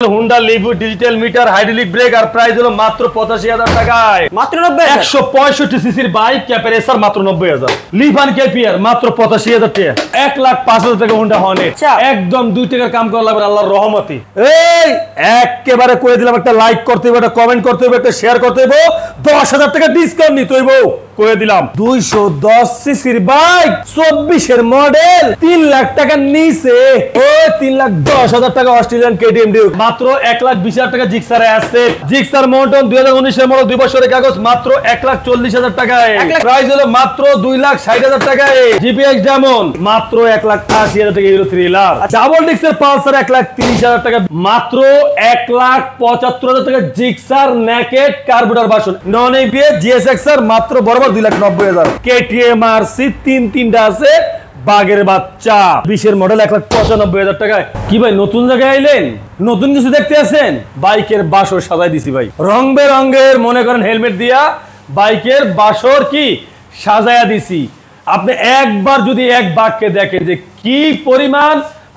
Honda Livo digital meter hydraulic brake আর price হলো মাত্র ৮৫,০০০ টাকায়। মাত্র ৯০,০০০ ১৬৫ সিসির বাইক ক্যাপের এসআর মাত্র ৯০,০০০। লিভান কেপিআর মাত্র ৮৫,০০০ টাকা। ১,৫০,০০০ টাকা হুন্ডা হর্নেট। একদম ২ টাকার কাম করা লাগবে আল্লাহর রহমতে। এই একেবারে করে দিলাম, একটা লাইক করতে হবে, একটা কমেন্ট করতে হবে, একটা শেয়ার করতে হবে, ১০,০০০ টাকা ডিসকাউন্ট নিতে হইব। করে দিলাম ২১০ সিসির বাইক ২৪ এর মডেল ৩ লাখ টাকার নিচে। ওই ৩,১০,০০০ টাকা অস্ট্রেলিয়ান কেটিএম ডিউক মাত্র ১,২০,০০০ টাকা। জিক্সারে আছে জিক্সার মাউন্টেন ২০১৯ এর মডেল ২ বছরের কাগজ মাত্র ১,৪০,০০০ টাকায়। প্রাইস হলো মাত্র ২,৬০,০০০ টাকায়। জিপিএক্স ডায়মন্ড মাত্র ১,৮০,০০০ টাকা। হিরো 3 লাখ ডাবল ডিক্সের পালসার ১,৩০,০০০ টাকা। মাত্র ১,৭৫,০০০ টাকা। Gixxer naked carburettor version non ABS GSX এর মাত্র বরাবর ২,৯০,০০০। কেটিএম আরসি তিনটা আছে। বাগের বাচ্চা ২০ এর মডেল ১,৯৫,০০০ টাকায়। কি ভাই নতুন জায়গায় আইলেন, নতুন কিছু দেখতে আছেন? বাইকের বাসর সাজাই দিছি ভাই, রং বেরঙের মনে করেন হেলমেট দিয়া বাইকের বাসর কি সাজায়া দিছি। আপনি একবার যদি এক বাক্যে দেখেন যে কি পরিমাণ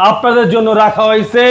আপনাদের জন্য রাখা হয়েছে।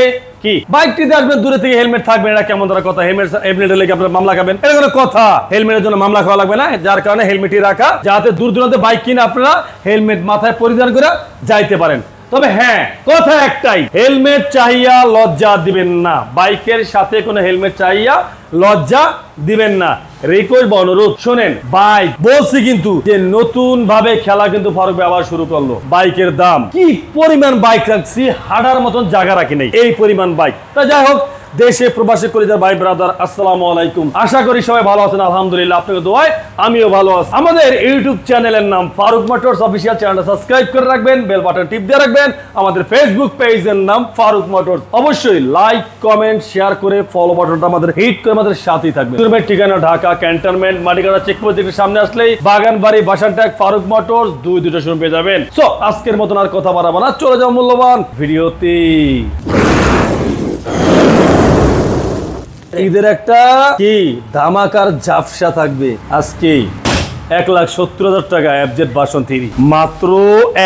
কি বাইকটিতে আসবেন দূরে থেকে হেলমেট থাকবে, এটা কেমন ধরা কথা? হেলমেটের লেগে আপনারা মামলা খাবেন, এটা কোনো কথা? হেলমেটের জন্য মামলা খাওয়া লাগবে না, যার কারণে হেলমেটই রাখা, যাতে দূর দূরান্তে বাইক কিনে আপনারা হেলমেট মাথায় পরিধান করে যাইতে পারেন। তবে হ্যাঁ, কথা একটাই, হেলমেট চাইয়া লজ্জা দিবেন না। বাইকের সাথে কোনো হেলমেট চাইয়া লজ্জা দিবেন না। রিকোয়েস্ট বা অনুরোধ শোনেন, বাইক বলছি কিন্তু যে নতুন ভাবে খেলা কিন্তু ফারুক ভাই আবার শুরু করলো। বাইকের দাম কি পরিমাণ বাইক রাখছি, হাঁটার মতন জায়গা রাখি নাই, এই পরিমাণ বাইক। তা যাই হোক, দেশে প্রবাসী কলিজার ভাই ব্রাদার, আসসালামু আলাইকুম। আশা করি সবাই ভালো আছেন, আলহামদুলিল্লাহ। আপনাদের দোয়ায় আমিও ভালো আছি। আমাদের ইউটিউব চ্যানেলের নাম ফারুক মোটরস অফিসিয়াল। চ্যানেলটা সাবস্ক্রাইব করে রাখবেন, বেল বাটন টিপ দিয়ে রাখবেন। আমাদের ফেসবুক পেজের নাম ফারুক মোটরস। অবশ্যই লাইক কমেন্ট শেয়ার করে ফলো বাটনটা আমাদের হিট করে আমাদের সাথেই থাকবেন। ঠিকানা ঢাকা ক্যান্টনমেন্ট মাটিকাটা চেকপোস্টের সামনে আসলেই বাগানবাড়ি বাসানট্যাগ ফারুক মোটরস, দুটো শোরুম পেয়ে যাবেন। সো আজকের মতন আর কথা বাড়াবো না, চলে যাও মূল্যবান ভিডিওতে। ঈদের একটা কি ধামাকার ঝাপসা থাকবে আজকে। ১,৭০,০০০ টাকা এফজেড ভার্সন 3 মাত্র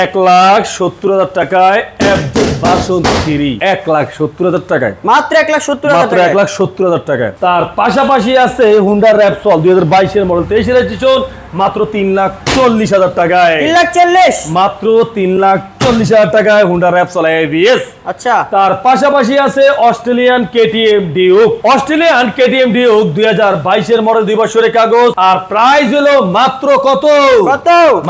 ১,৭০,০০০ টাকায়। এফজেড ভার্সন 3 ১,৭০,০০০ টাকায়, মাত্র ১,৭০,০০০ টাকায়। তার পাশাপাশি আছে হুন্ডা র্যাপসল ২০২২ এর মডেল ২৩ রেজিস্ট্রেশন মাত্র ৩,৪০,০০০ টাকায়। ৩,৪০ মাত্র ৩,৪০,০০০ টাকায় হুন্ডা র্যাপসল এবিএস। আচ্ছা, তার পাশাপাশি আছে Australian KTM Duke. Australian KTM Duke ২০২২ এর মডেল ২ বছরের কাগজ। আর প্রাইস হলো মাত্র কত?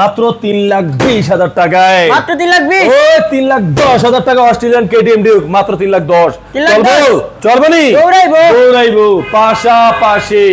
মাত্র ৩,২০,০০০ টাকায়। মাত্র ৩,২০ ও ৩,১০,০০০ টাকা অস্ট্রেলিয়ান কেটিএম ডিউক মাত্র ৩,১০,০০০। চলবনি দৌড়াইবো। পাশাপাশি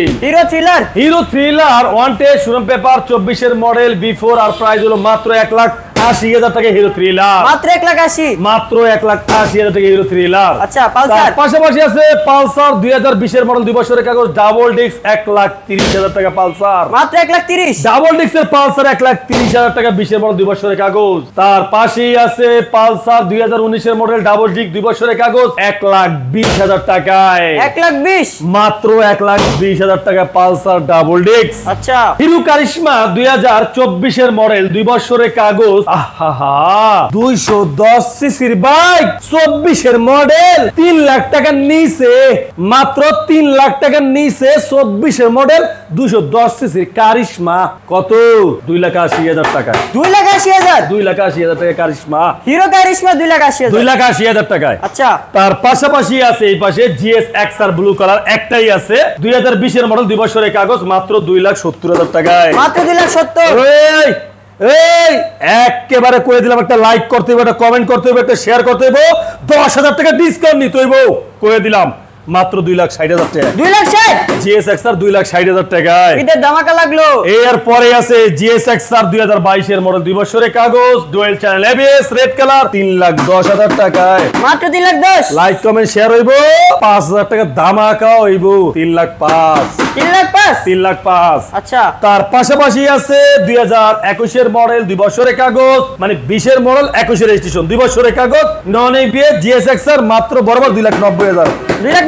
hero thriller wanted showroom paper ২৪ এর মডেল বিফোর। আর প্রাইস হলো মাত্র ১,৮০,০০০ টাকা হিরো থ্রিলার। মাত্র ১,৮০ মাত্র ১,৮০,০০০ টাকা হিরো থ্রিলার। আচ্ছা, পালসার পাশাপাশি আছে পালসার ২০২০ এর মডেল ২ বছরের কাগজ ডাবল ডিস্ক ১,৩০,০০০ টাকা পালসার। মাত্র ১,৩০ ডাবল ডিস্কের পালসার ১,৩০,০০০ টাকা ২০ এর মডেল 2 বছরের কাগজ। তার পাশেই আছে পালসার ২০১৯ এর মডেল ডাবল ডিস্ক ২ বছরের কাগজ ১,২০,০০০ টাকায়। ১,২০ মাত্র ১,২০,০০০ টাকা পালসার ডাবল ডিস্ক। আচ্ছা, হিরো কারিশমা ২০২৪ এর মডেল ২ বছরের কাগজ। আহা ২১০ সিসির বাইক ২৪ এর মডেল ৩ লাখ টাকার নিচে, মাত্র ৩ লাখ টাকার নিচে ২৪ এর মডেল ২১০ সিসির কারিশমা। কত? ২,৮০,০০০ টাকা। ২,৮০,০০০ ২,৮০,০০০ টাকা কারিশমা। হিরো কারিশমা ২,৮০,০০০ টাকায়। আচ্ছা, তার পাশাপাশি আছে এই পাশে জিএসএক্স আর ব্লু কালার একটাই আছে ২০২০ এর মডেল 2 বছরের কাগজ মাত্র ২,৭০,০০০ টাকায়। মাত্র ২,৭০,০০০। এই একেবারে করে দিলাম, একটা লাইক করতে হবে, একটা কমেন্ট করতে হবে, একটা শেয়ার করতে হবে, ১০,০০০ টাকা ডিসকাউন্ট নিতে হইব। করে দিলাম মাত্র ২,৬০,০০০ টাকা। ২,৬০ জিএসএক্স আর ২,৬০,০০০ টাকায়। এটা ধামাকা লাগলো। এর পরে আছে জিএসএক্স আর ২০২২ এর মডেল 2 বছরের কাগজ dual channel ABS red colour ৩,১০,০০০ টাকায়। মাত্র ৩,১০,০০০। লাইক কমেন্ট শেয়ার হইব, ৫,০০০ টাকা ধামাকা হইব। ৩,৫,০০০ ৩,৫,০০০। আচ্ছা, তার পাশাপাশি আছে ২০২১ এর মডেল 2 বছরের কাগজ, মানে 20 এর মডেল 21 এর রেজিস্ট্রেশন 2 বছরের কাগজ নন এবিএস জিএসএক্স আর মাত্র বরাবর ২,৯০,০০০।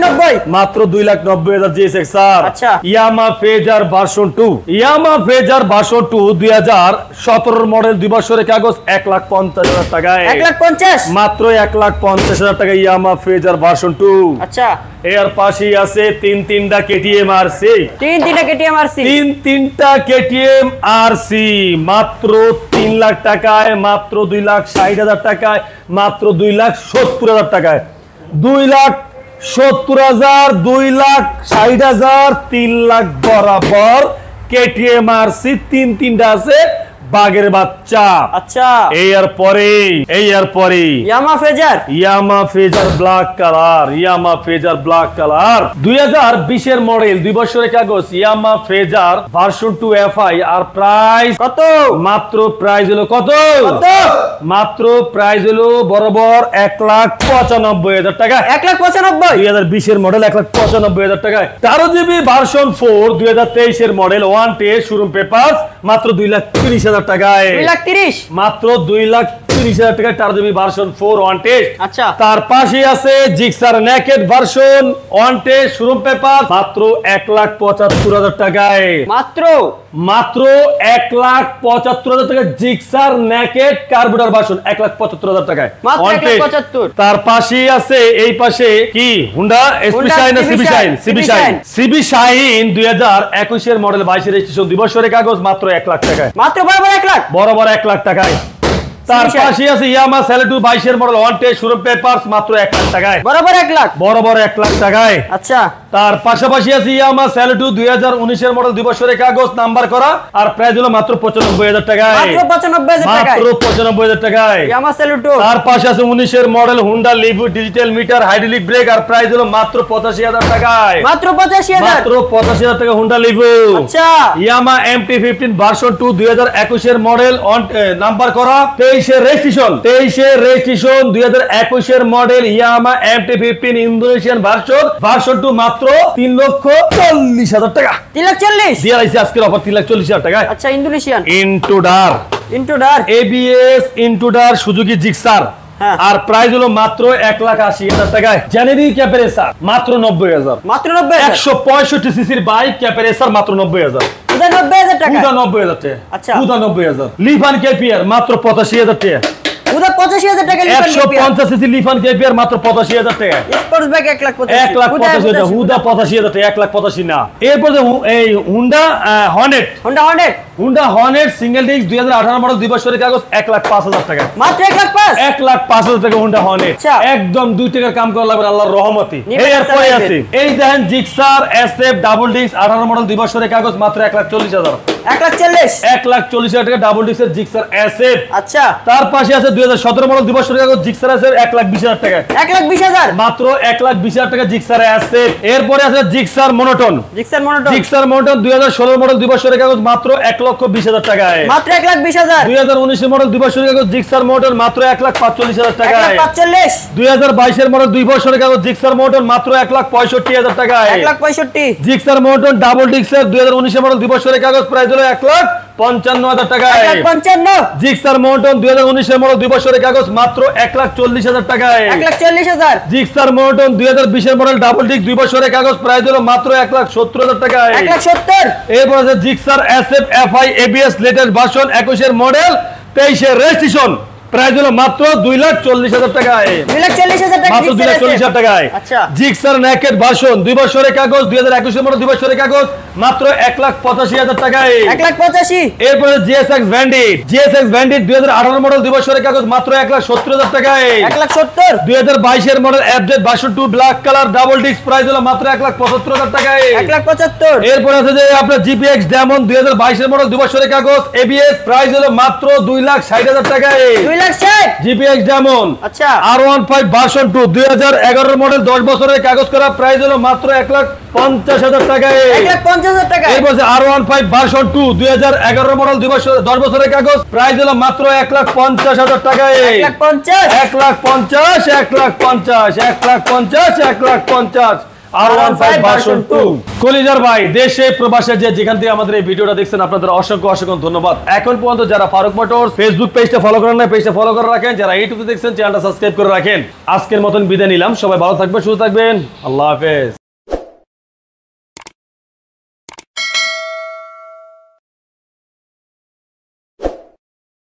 2,90,000 মাত্র 2,90,000 জিএসএক্স স্যার। আচ্ছা। ইয়ামা ফেজার ভার্সন 2, ইয়ামা ফেজার ভার্সন 2 2017 মডেল 2 বছরের কাগজ 1,50,000 টাকায়। 1,50,000 মাত্র 1,50,000 টাকা ইয়ামা ফেজার ভার্সন 2। আচ্ছা, এর পাশেই আছে তিনটা কেটিএম আরসি, তিনটা কেটিএম আরসি, তিনটা কেটিএম আরসি মাত্র 3 লাখ টাকায়, মাত্র 2,60,000 টাকায়, মাত্র 2,70,000 টাকায়। 2,70,000, 2,60,000, 3 লাখ বরাবর কেটিএম আরসি তিনটা আছে বাগের বাচ্চা। আচ্ছা, এর পরে ইয়ামা ফেজার ব্ল্যাক কালার, ইয়ামা ফেজার ব্ল্যাক কালার 2020 এর মডেল 2 বছরের কাগজ ইয়ামা ফেজার ভার্সন 2 এফআই। আর প্রাইস কত? মাত্র প্রাইস হলো কত? মাত্র প্রাইস হলো বরাবর 1,95,000 টাকা। 1,95,000 2020 এর মডেল 1,95,000 টাকায়। 13 জিবি ভার্সন 4 2023 এর মডেল 1 টেস্ট শোরুম পেপারস মাত্র 2,30,000 টাকায়। 2,30,000 মাত্র 2,30,000 টাকায় 13 জিবি ভার্সন 4 ওয়ান টেস্ট। আচ্ছা, তার পাশে আছে Gixxer naked version one test showroom paper মাত্র 1,75,000 টাকায়। মাত্র 1,75,000 টাকা জিক্সার নেকেড কার্বুরেটর ভার্সন 1,75,000 টাকায়। মাত্র ওয়ান টেস্ট। 1,75,000 তার পাশে আছে এই পাশে কি হুন্ডা এসপি শাইন না সিবি শাইন? সিবি শাইন 2021 এর মডেল 22 এর রেজিস্ট্রেশন 2 বছরের কাগজ মাত্র 1 লাখ টাকায়। মাত্র বরাবর 1 লাখ, বরাবর 1 লাখ টাকায়। তার পাশে আছে ইয়ামা সেলেটু 22 এর model one test showroom papers মাত্র 1 লাখ টাকায়। বরাবর 1 লাখ, বরাবর 1 লাখ টাকায়। আচ্ছা, তার পাশাপাশি আছে ইয়ামা সেলেটু 2019 এর মডেল 2 বছরের কাগজ নাম্বার করা আর প্রাইস হলো মাত্র 95,000 টাকায়। মাত্র 95,000 টাকায়, মাত্র 95,000 টাকায়। Yamaha Saluto. তার পাশে আছে 19 এর model Honda Livo digital meter hydraulic brake আর প্রাইস হলো মাত্র 85,000 টাকায়। মাত্র 85,000, মাত্র 85,000 টাকা হুন্ডা লিভু। আচ্ছা, ইয়ামা MT-15 ভার্সন 2 2021 এর মডেল নাম্বার করা 23 এর রেজিস্ট্রেশন 2021 এর মডেল ইয়ামা MT-15 ইন্দোনেশিয়ান ভার্সন 2 মাত্র 3,40,000 টাকা। 3,40,000 দিয়ে আইছে আজকের অফার 3,40,000 টাকায়। আচ্ছা, Indonesian Intruder ABS Intruder Suzuki Gixxer হ্যাঁ। আর প্রাইস হলো মাত্র 1,80,000 টাকায়। জেনারিক ক্যাপারেসার মাত্র 90,000, মাত্র 90,000, 165 সিসির বাইক ক্যাপারেসার মাত্র 90,000, 90,000 টাকা। 90,000 টাকা। আচ্ছা, 90,000 লিফান কেপিআর মাত্র 85,000 টাকা। 85,000 টাকা। 150 সিসি লিফান কেপিআর মাত্র 85,000 টাকা। স্পোর্টস বাইক 1,85,000, 1,85,000 হুদা 85,000 টাকা, 1,85,000 না। এরপরে এই Honda Hornet single disc 2018 model 2 বছরের কাগজ 1,05,000 টাকা। মাত্র 1,05,000, 1,05,000 টাকা হুন্ডা হর্নেট। আচ্ছা। একদম 2 টাকার কাম করা লাগবে আল্লাহর রহমতে। নিবেন এরপরে চালাইবেন। আছে এই দেখেন Gixxer SF double disc 18 model 2 বছরের কাগজ মাত্র 1,40,000, 1,40,000, 1,40,000 টাকা ডাবল ডিস্কের জিক্সার SF। আচ্ছা, তার পাশে আছে 2017 মডেল 2 বছরের কাগজ জিক্সার SF 1,20,000 টাকা। 1,20,000, মাত্র 1,20,000 টাকা জিক্সার SF। এরপরে আছে জিক্সার মনোটন 2016 মডেল 2 বছরের কাগজ মাত্র 1,20,000 টাকায়। মাত্র 1,20,000, 2019 মডেল 2 বছরের কাগজ জিক্সার মনোটন মাত্র 1,45,000 টাকায়। 1,45,000, 2022 এর মডেল 2 বছরের কাগজ জিক্সার মনোটন মাত্র 1,65,000 টাকায়। 1,65,000, জিক্সার মনোটন ডাবল ডিস্কের 2019 মডেল 2 বছরের কাগজ প্রাইস হলো 1,55,000 টাকায়। 1,55,000, জিক্সার মনোটন 2019 এর মডেল 2 বছরের কাগজ মাত্র 1,40,000 টাকায়। 1,40,000, জিক্সার মনোটন 2020 এর মডেল ডাবল ডিস্ক 2 বছরের কাগজ প্রাইস হলো মাত্র 1,70,000 টাকায়। 1,70,000, এরপর আছে Gixxer SF FI ABS latest version 21 এর মডেল 23 এর রেজিস্ট্রেশন প্রাইস হলো মাত্র 2,40,000 টাকায়। 2,40,000 টাকা, মাত্র 2,40,000 টাকায়। আচ্ছা, জিক্সার নেকেড ভার্সন 2 বছরের কাগজ 2021 এর মডেল 2 বছরের কাগজ মাত্র 1,85,000 টাকায়। 1,85,000, এরপরে GSX ব্যান্ডিট 2018 মডেল 2 বছরের কাগজ মাত্র 1,70,000 টাকায়। 1,70,000, 2022 এর model FZ version 2 black colour double disc price হলো মাত্র 1,75,000 টাকায়। 1,75,000, এরপর আছে যে আপনার GPX ডায়মন্ড 2022 এর মডেল 2 বছরের কাগজ ABS প্রাইস হলো মাত্র 2,60,000 টাকায়। 2,60,000, GPX ডায়মন্ড আচ্ছা, R15 ভার্সন 2 2011 মডেল 10 বছরের কাগজ করা প্রাইস হলো মাত্র 1,50,000 টাকায়। 1,50,000 টাকা। এরপর আছে R15 ভার্সন 2 2011 মডেল 10 বছরের কাগজ প্রাইস হলো মাত্র 1,50,000 টাকায়। 1,50,000, 1,50,000, 1,50,000, 1,50,000, 1,50,000, 1,50,000 R15 ভার্সন 2। কলিজার ভাই, দেশে প্রবাসে যেখান থেকে আমাদের এই ভিডিওটা দেখছেন, আপনাদের অসংখ্য অসংখ্য ধন্যবাদ। এখন পর্যন্ত যারা ফারুক মোটরস ফেসবুক পেজটা ফলো করেন না, পেজটা ফলো করে রাখেন। যারা ইউটিউবে দেখছেন, চ্যানেলটা সাবস্ক্রাইব করে রাখেন। আজকের মতন বিদায় নিলাম। সবাই ভালো থাকবেন, সুস্থ থাকবেন। আল্লাহ হাফেজ।